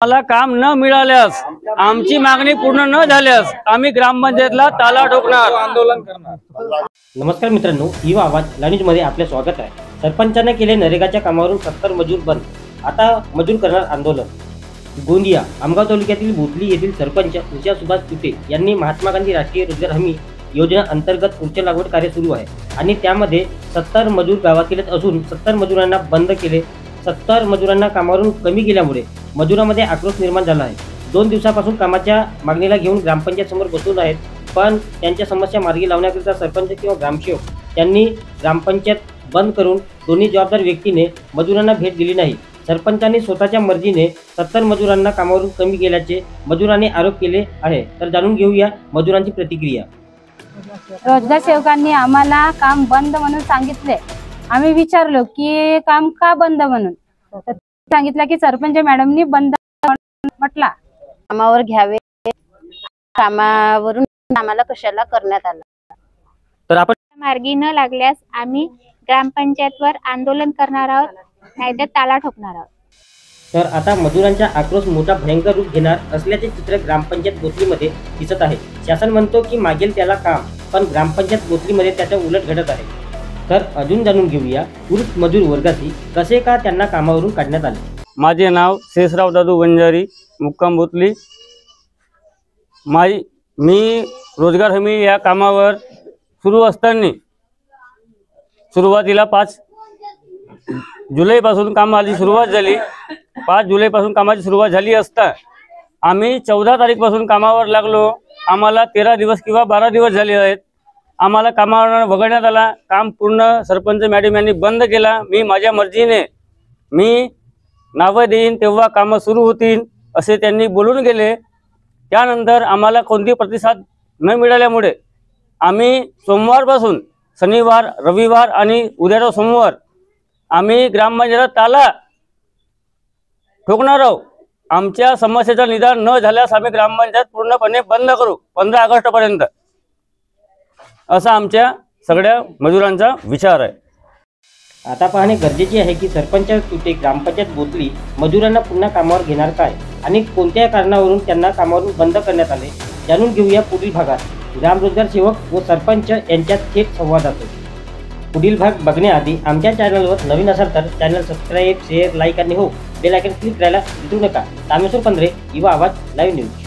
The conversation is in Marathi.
मला काम न मिळाल्यास, आमची मागणी पूर्ण न झाल्यास आम्ही ग्रामपंचायतला ताला ठोकणार, आंदोलन करणार। नमस्कार मित्रांनो, युवा आवाज लाईव्ह मध्ये आपले स्वागत आहे। सरपंचाने केले नरेगाच्या कामावरून 70 मजूर बंद, आता मजूर करणार आंदोलन। गोंदिया आमगाव तालुक्यातील भोसली येथील सरपंच उषा सुभाष तुटे यांनी महात्मा गांधी राष्ट्रीय रोजगार हमी योजना अंतर्गत वृक्ष लागवड कार्य सुरू आहे आणि त्यामध्ये 70 मजूर गावातीलच असून 70 मजुरांना बंद केले। 70 मजुरांना कामावरून कमी केल्यामुळे मजुरांमध्ये आक्रोश निर्माण झाला आहे। 2 दिवसापासून कामाच्या मागणीला घेऊन ग्रामपंचायत समोर बसून आहेत, पण त्यांच्या समस्या मार्गी लावण्याकरिता सरपंच किंवा ग्रामसेवक त्यांनी ग्रामपंचायत बंद करून दोन्ही जबाबदार व्यक्तीने मजुरांना भेट दिली नाही। सरपंचांनी स्वतःच्या मर्जीने 70 मजुरांना कामावरून कमी केल्याचे मजुरांनी आरोप केले आहे। तर जाणून घेऊया मजुरांची प्रतिक्रिया। रोजगार सेवकांनी आम्हाला काम बंद म्हणून सांगितले। आम्ही विचारलो की काम का बंद म्हणून, तर सांगितलं की सरपंच मॅडमनी बंद म्हटला। कामावर घ्यावे, कामावरून आम्हाला कशाला करण्यात आलं। तर आपण मार्गी न लागल्यास आम्ही ग्रामपंचायतवर आंदोलन करणार आहोत, नाहीतर ताला ठोकणार आहोत। तर आता मजुरांचा आक्रोश मोठा भयंकर रूप घेणार असल्याचे चित्र ग्रामपंचायत भोसलीमध्ये दिसत आहे। शासन म्हणतो की मागेल त्याला काम, पण ग्रामपंचायत भोसलीमध्ये त्याच्या उलट घडत आहे। तर अजून जाणून घेऊया पुरुष मजूर वर्गाची कसे का त्यांना कामावरून काढण्यात आले। माझे नाव शेषराव दादू वंजारी, मुक्काम भोसली। मी रोजगार हमी या कामावर सुरू असताना सुरुवातीला 5 जुलैपासून कामाची सुरुवात झाली। 5 जुलैपासून कामाची सुरुवात झाली असता आम्ही 14 तारीखपासून कामावर लागलो। आम्हाला 13 दिवस किंवा 12 दिवस झाले आहेत। आम्हाला कामावर वगळण्यात आला। काम पूर्ण सरपंच मॅडम यांनी बंद केला। मी माझ्या मर्जीने नावं देईन तेव्हा कामं सुरू होतील असे त्यांनी बोलून गेले। त्यानंतर आम्हाला कोणती प्रतिसाद न मिळाल्यामुळे आम्ही सोमवारपासून शनिवार, रविवार आणि उद्याचा सोमवार आम्ही ग्रामपंचायत ताला ठोकणार आहोत। आमच्या समस्येचं निदान न झाल्यास आम्ही ग्रामपंचायत पूर्णपणे बंद करू 15 ऑगस्टपर्यंत, असा आमच्या सगळ्या मजुरांचा विचार आहे। आता पाहणे गरजेचे आहे की सरपंच तुटे ग्रामपंचायत भोसली मजुरांना पुन्हा कामावर घेणार काय आणि कोणत्या कारणावरून त्यांना कामावरून बंद करण्यात आले। जाणून घेऊया पुढील भागात ग्राम रोजगार सेवक व सरपंच यांच्यात थेट संवादातून। पुढील भाग बघण्याआधी आमच्या चॅनलवर नवीन असाल तर चॅनल सबस्क्राईब, शेअर, लाईक आणि बेल आयकॉन क्लिक करायला विसरू नका। रामेश्वर पंधरे, युवा आवाज लाईव्ह न्यूज।